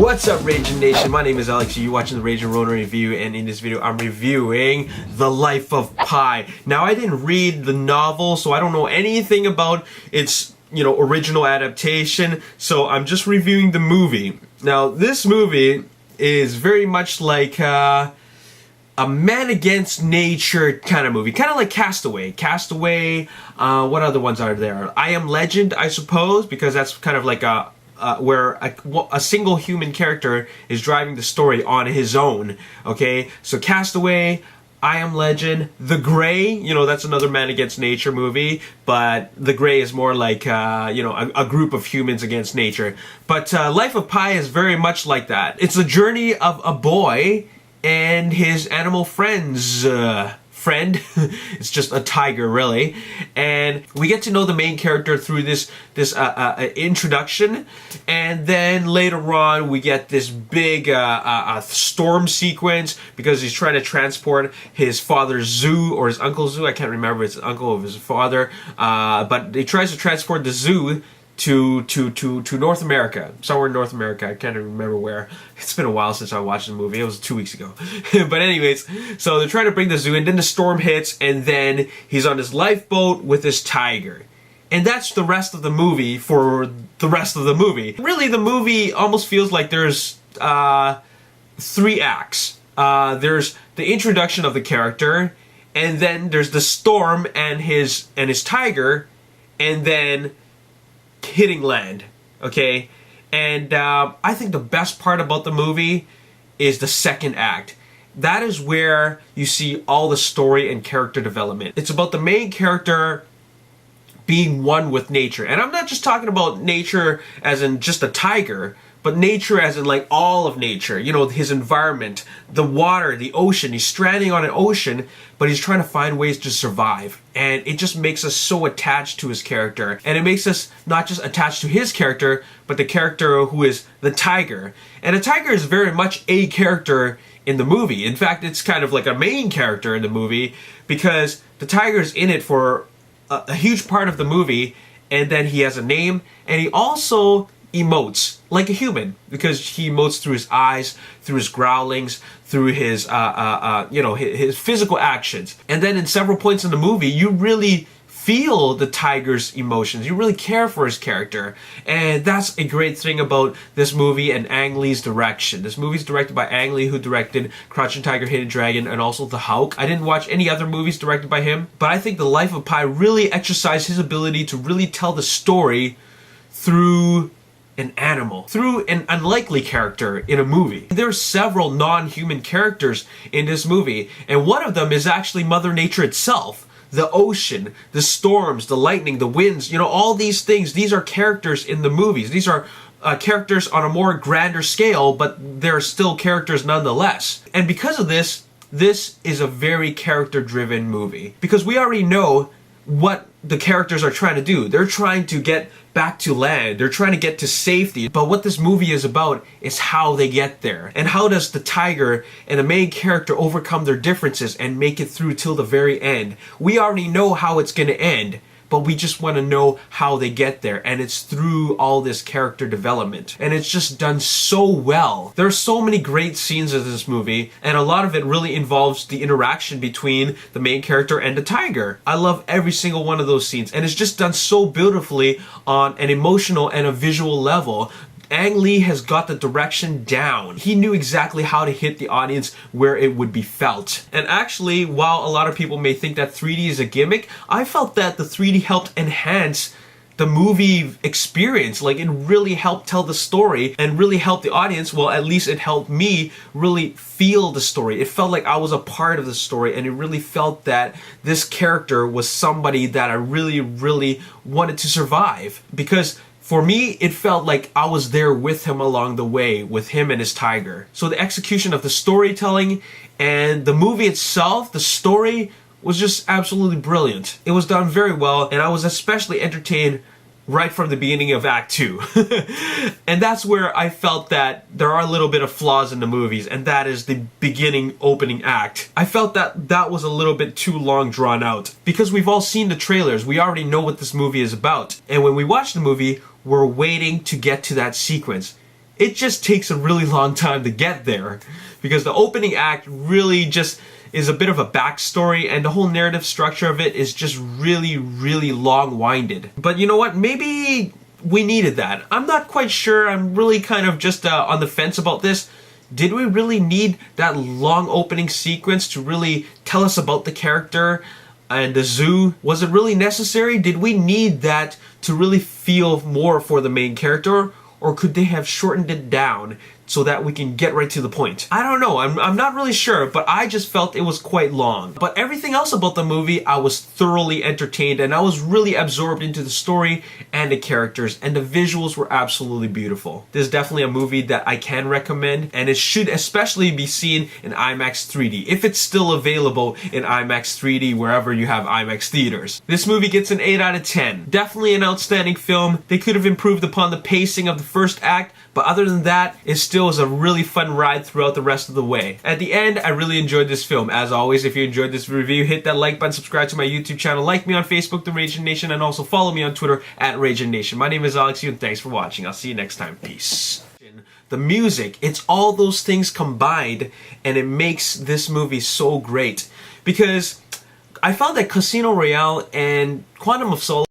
What's up, Ragin Nation? My name is Alex. You're watching the Ragin Ronin review, and in this video, I'm reviewing The Life of Pi. Now, I didn't read the novel, so I don't know anything about its, original adaptation. So I'm just reviewing the movie. Now, this movie is very much like a man against nature kind of movie, kind of like Castaway. What other ones are there? I Am Legend, I suppose, because that's kind of like where a single human character is driving the story on his own. Okay, so Castaway, I Am Legend, The Grey, that's another man against nature movie, but The Grey is more like, a group of humans against nature. But Life of Pi is very much like that. It's a journey of a boy and his animal friends. Friend, it's just a tiger, really, and we get to know the main character through this introduction, and then later on we get this big storm sequence because he's trying to transport his father's zoo, or his uncle's zoo. I can't remember if it's uncle of his father, but he tries to transport the zoo to North America, somewhere in North America. I can't remember where. It's been a while since I watched the movie. It was 2 weeks ago. But anyways, so they're trying to bring the zoo, and then the storm hits, and then he's on his lifeboat with his tiger. And that's the rest of the movie for the rest of the movie. Really, the movie almost feels like there's 3 acts. There's the introduction of the character, and then there's the storm and his tiger, and then hitting land, okay? And I think the best part about the movie is the second act. That is where you see all the story and character development. It's about the main character being one with nature. And I'm not just talking about nature as in just a tiger, but nature as in like all of nature, his environment, the water, the ocean. He's stranding on an ocean, but he's trying to find ways to survive. And it just makes us so attached to his character. And it makes us not just attached to his character, but the character who is the tiger. And the tiger is very much a character in the movie. In fact, it's kind of like a main character in the movie because the tiger's in it for a huge part of the movie, and then he has a name, and he also emotes like a human because he emotes through his eyes, through his growlings, through his his physical actions. And then in several points in the movie, you really feel the tiger's emotions. You really care for his character. And that's a great thing about this movie and Ang Lee's direction. This movie is directed by Ang Lee, who directed Crouching Tiger, Hidden Dragon, and also The Hulk. I didn't watch any other movies directed by him, but I think The Life of Pi really exercised his ability to really tell the story through an animal, through an unlikely character in a movie. There are several non-human characters in this movie, and one of them is actually Mother Nature itself. The ocean, the storms, the lightning, the winds, all these things, these are characters in the movies. These are characters on a more grander scale, but they're still characters nonetheless. And because of this, this is a very character-driven movie. Because we already know what the characters are trying to do. They're trying to get back to land. They're trying to get to safety. But what this movie is about is how they get there. And how does the tiger and the main character overcome their differences and make it through till the very end. We already know how it's going to end, but we just want to know how they get there. And it's through all this character development. And it's just done so well. There are so many great scenes in this movie, and a lot of it really involves the interaction between the main character and the tiger. I love every single one of those scenes, and it's just done so beautifully on an emotional and a visual level. Ang Lee has got the direction down. He knew exactly how to hit the audience where it would be felt. And actually, while a lot of people may think that 3D is a gimmick, I felt that the 3D helped enhance the movie experience. Like, it really helped tell the story and really helped the audience. Well, at least it helped me really feel the story. It felt like I was a part of the story, and it really felt that this character was somebody that I really, really wanted to survive. Because for me, it felt like I was there with him along the way, with him and his tiger. So the execution of the storytelling and the movie itself, the story, was just absolutely brilliant. It was done very well, and I was especially entertained right from the beginning of Act 2. And that's where I felt that there are a little bit of flaws in the movies, and that is the beginning opening act. I felt that that was a little bit too long drawn out. Because we've all seen the trailers, we already know what this movie is about. And when we watch the movie, we're waiting to get to that sequence. it just takes a really long time to get there, because the opening act really just is a bit of a backstory, and the whole narrative structure of it is just really, really long-winded. But you know what? Maybe we needed that. I'm not quite sure. I'm really kind of just on the fence about this. Did we really need that long opening sequence to really tell us about the character and the zoo? Was it really necessary? Did we need that to really feel more for the main character? Or could they have shortened it down so that we can get right to the point? I don't know. I'm not really sure, but I just felt it was quite long. But everything else about the movie, I was thoroughly entertained, and I was really absorbed into the story and the characters, and the visuals were absolutely beautiful. This is definitely a movie that I can recommend, and it should especially be seen in IMAX 3D, if it's still available in IMAX 3D wherever you have IMAX theaters. This movie gets an 8 out of 10. Definitely an outstanding film. They could have improved upon the pacing of the first act, but other than that, it still is a really fun ride throughout the rest of the way. At the end, I really enjoyed this film. As always, if you enjoyed this review, hit that like button, subscribe to my YouTube channel, like me on Facebook, The Ragin Nation, and also follow me on Twitter at Ragin Nation. My name is Alex, and thanks for watching. I'll see you next time. Peace. The music, it's all those things combined, and it makes this movie so great. Because I found that Casino Royale and Quantum of Solace